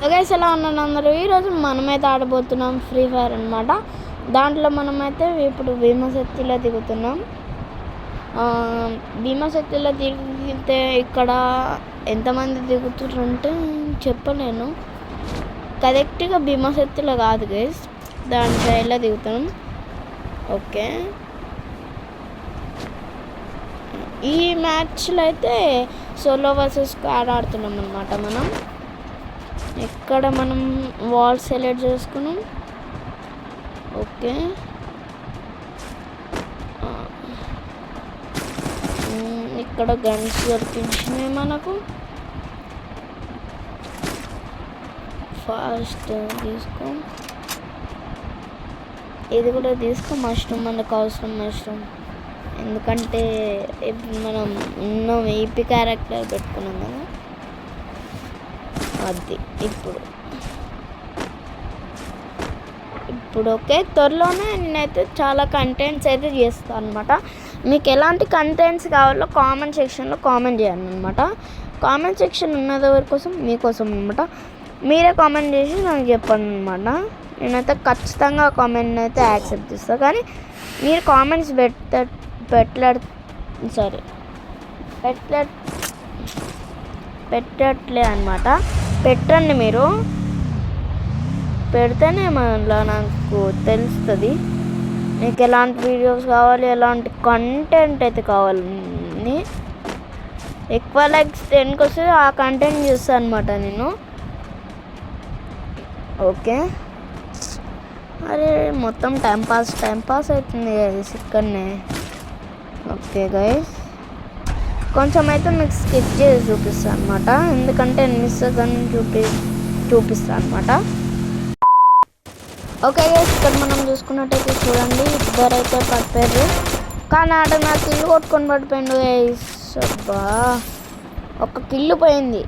Guys ఎలా ఉన్నారు అందరూ? ఈరోజు మనమైతే ఆడబోతున్నాం ఫ్రీ ఫైర్ అనమాట. దాంట్లో మనమైతే ఇప్పుడు భీమశక్తిలో దిగుతున్నాం. భీమశక్తిలో దిగితే ఇక్కడ ఎంతమంది దిగుతున్నారంటే చెప్పలేను. కరెక్ట్గా భీమశక్తిలో కాదు గైస్, దాని ట్రైల్లో దిగుతున్నాం. ఓకే, ఈ మ్యాచ్లో అయితే సోలో వర్సెస్ స్క్వాడ్ ఆడుతున్నాం అనమాట. మనం ఇక్కడ మనం వాల్ సెలెక్ట్ చేసుకున్నాం. ఓకే, ఇక్కడ గన్స్ దొరికించినాయి మనకు. ఫాస్ట్ తీసుకో, ఇది కూడా తీసుకో. మష్రూమ్ మనకు అవసరం, మష్రూమ్. ఎందుకంటే ఇప్పుడు మనం ఉన్నాం ఏపీ క్యారెక్టర్ పెట్టుకున్నాం కదా, అది ఇప్పుడు ఓకే. త్వరలోనే నేనైతే చాలా కంటెంట్స్ అయితే చేస్తాను అనమాట. మీకు ఎలాంటి కంటెంట్స్ కావాలో కామెంట్ సెక్షన్లో కామెంట్ చేయండి అనమాట. కామెంట్ సెక్షన్ ఉన్నది ఎవరి కోసం? మీకోసం అనమాట. మీరే కామెంట్ చేసి నాకు చెప్పండి అనమాట. నేనైతే ఖచ్చితంగా కామెంట్ అయితే యాక్సెప్ట్ చేస్తాను. కానీ మీరు కామెంట్స్ పెట్టట్లే అనమాట. పెట్టండి, మీరు పెడితేనే మళ్ళీ నాకు తెలుస్తుంది మీకు ఎలాంటి వీడియోస్ కావాలి, ఎలాంటి కంటెంట్ అయితే కావాలని. ఎక్కువ లైక్స్ 10కి వస్తే ఆ కంటెంట్ చూస్తాను అనమాట నేను. ఓకే, అరే మొత్తం టైంపాస్ అవుతుంది గైస్ ఇక్కడనే. ఓకే గైస్, కొంచెం అయితే మీకు స్కిప్ చేసి చూపిస్తాను అనమాట, ఎందుకంటే మిస్ కానీ చూపిస్తాను అనమాట. ఓకే గైస్, ఇక్కడ మనం చూసుకున్నట్టయితే చూడండి, ఇద్దరైతే పడిపోయారు. కానీ ఆడ నా కిల్లు కొట్టుకొని పడిపోయిండు గైస్. అబ్బా, ఒక కిల్లు పోయింది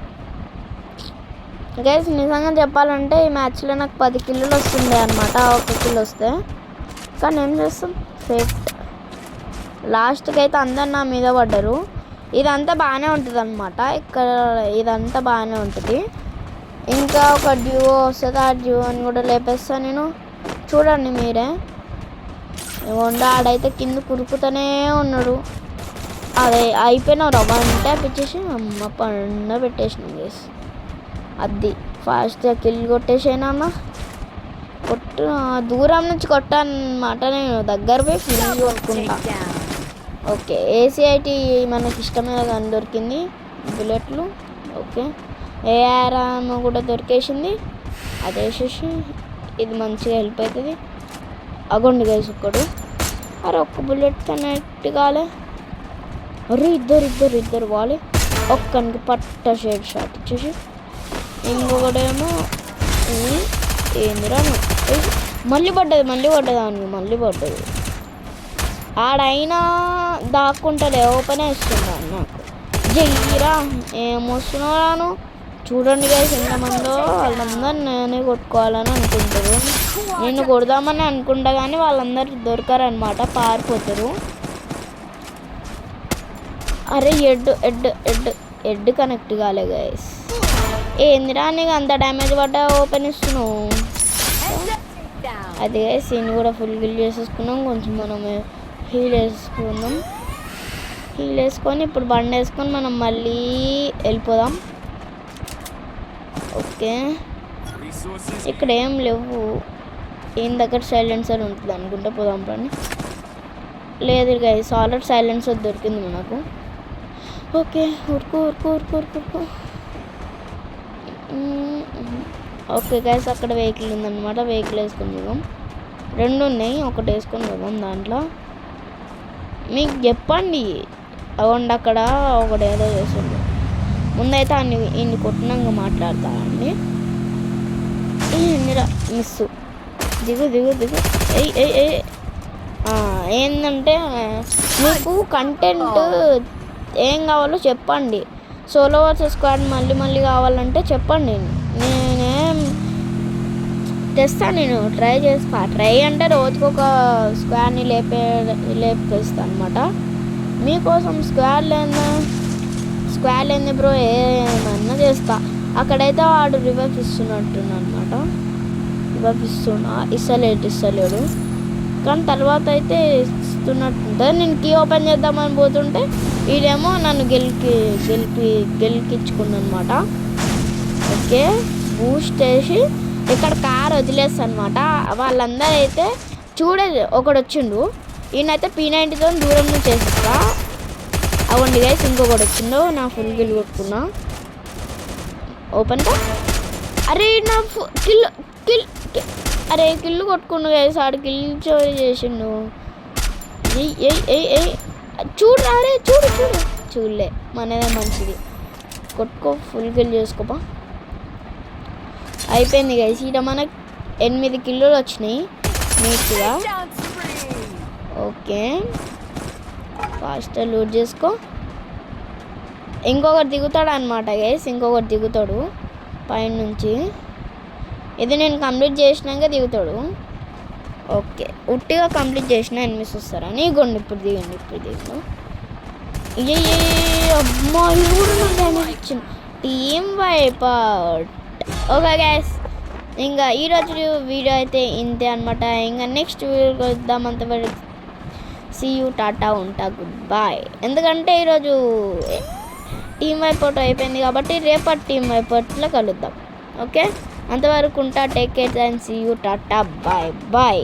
గైస్. నిజంగా చెప్పాలంటే ఈ మ్యాచ్లో నాకు 10 కిల్లులు వస్తుండే అనమాట, ఒక కిల్లు వస్తే. కానీ ఏం చేస్తాం, ఫేట్. లాస్ట్కి అయితే అందరు నా మీద పడ్డారు. ఇదంతా బాగానే ఉంటుంది అనమాట, ఇక్కడ ఇదంతా బాగానే ఉంటుంది. ఇంకా ఒక డ్యూఓ వస్తుంది, ఆ డ్యూఓని కూడా లేపేస్తాను నేను. చూడండి మీరే, ఇవ్వండి ఆడైతే కింద కురుకుతూనే ఉన్నాడు. అదే అయిపోయినావు రవ్వ అంటే పిచ్చేసి అమ్మ పండ పెట్టేసినాం గేస్. అది ఫాస్ట్గా కిల్ కొట్టేసానమ్మా. దూరం నుంచి కొట్టానమాట, నేను దగ్గర పోయి ఫినిష్ కొట్టుకుంటా. ఓకే, ఏసీఐటీ మనకి ఇష్టమైన కానీ దొరికింది, బుల్లెట్లు. ఓకే, ఏఆర్ఎం కూడా దొరికేసింది, అది వేసేసి ఇది మంచిగా హెల్ప్ అవుతుంది. అగొండి గైస్ ఒక్కడు. అరే ఒక్క బుల్లెట్ కనెక్ట్ కాలే. అరే ఇద్దరు వాలి. ఒక్కనికి పట్ట షేడ్ షాట్ ఇచ్చేసి, ఇంకొకటేమో ఏందిరా మళ్ళీ పడ్డది అవన్నీ. ఆడైనా దాక్కుంటలే, ఓపెన్ వేస్తుందా నాకు. జయ్యిరా, ఏమొస్తున్నాను చూడండి గైస్ ఎంతమందో. వాళ్ళందరూ నేనే కొట్టుకోవాలని అనుకుంటారు, నేను కొడదామని అనుకుంటా. కానీ వాళ్ళందరూ దొరకరనమాట, పారిపోతారు. అరే ఎడ్ కనెక్ట్ కాలే గైస్. ఏందిరా నీకు అంత డ్యామేజ్ పడ్డా ఓపెన్ ఇస్తున్నావు. అదే సీన్ కూడా ఫుల్ గిల్ చేసేసుకున్నాం. కొంచెం మనం హీల్ వేసుకొని ఇప్పుడు బండి వేసుకొని మనం మళ్ళీ వెళ్ళిపోదాం. ఓకే, ఇక్కడ ఏం లేవు. ఏం దగ్గర సైలెన్సర్ ఉంటుంది అనుకుంటే పోదాం రండి. లేదు గైస్, ఆల్రెడీ సైలెన్సర్ దొరికింది మనకు. ఓకే, ఊరుకు. ఓకే గైస్, అక్కడ వెహికల్ ఉందన్నమాట, వెహికల్ వేసుకొని పోదాం. 2 ఉన్నాయి, ఒకటి వేసుకొని పోదాం. దాంట్లో మీకు చెప్పండి, అవ్వండి అక్కడ ఒకటి ఏదో చేస్తుంది. ముందైతే ఇన్ని కొట్టినాక మాట్లాడతానండి. మిస్సు దిగు. ఏంటంటే మీకు కంటెంట్ ఏం కావాలో చెప్పండి. సోలో వర్సెస్ స్క్వాడ్ మళ్ళీ కావాలంటే చెప్పండి, నేనేం తెస్తాను. నేను ట్రై అంటే రోజుకొక స్క్వాడ్ని లేపేస్తాను అనమాట. మీకోసం స్క్వాడ్ లేని బ్రో ఏమన్నా చేస్తా. అక్కడైతే వాడు రివర్స్ ఇస్తున్నట్టున్నా అనమాట. రివర్స్ ఇస్తలేడు కానీ తర్వాత అయితే ఇస్తున్నట్టుంటుంది. నేను కీ ఓపెన్ చేద్దామని పోతుంటే వీడేమో నన్ను గెలికించుకున్నా అనమాట. ఓకే, బూస్ట్ వేసి ఇక్కడ కార్ వదిలేస్తా అనమాట. వాళ్ళందరూ అయితే ఒకడు వచ్చిండు. ఈయనైతే P90తో దూరం నుంచి వేస్తా. అవ్వండి గైస్, ఇంకొకటి వచ్చిండు. నా ఫుల్ గిల్ కొట్టుకున్నా. ఓపెన్గా అరే నా కిల్లు కొట్టుకున్నా గైస్. ఆడు కిల్ చోరీ చేసిండు. చూడలే మనదే మంచిది. కొట్టుకో, ఫుల్ కిల్ చేసుకోపా. అయిపోయింది గైస్. ఇక్కడ మనకు 8 కిల్లులు వచ్చినాయి నీట్గా. ఓకే, ఫాస్ట్గా లూట్ చేసుకో. ఇంకొకటి దిగుతాడు అనమాట గైస్. ఇంకొకటి దిగుతాడు పైన నుంచి. ఇది నేను కంప్లీట్ చేసినాక దిగుతాడు. ఓకే, ఉట్టిగా కంప్లీట్ చేసిన ఎనిమిస్ వస్తారని. ఇగోండి ఇప్పుడు దిగండి. అమ్మా, ఇది కూడా నాకు డ్యామేజ్ ఇచ్చింది. Team wipe out. ఓకే గైస్, ఇంకా ఈరోజు వీడియో అయితే ఇంతే అనమాట. ఇంకా నెక్స్ట్ వీడియోకి వద్దాం. అంతవరకు సీ యూ, టాటా, ఉంటా, గుడ్ బాయ్. ఎందుకంటే ఈరోజు టీమ్ వైపౌట్ అయిపోయింది కాబట్టి రేపటి టీమ్ వైపౌట్లో కలుద్దాం. ఓకే, అంతవరకు ఉంటా. Take care and see you, tata, bye bye.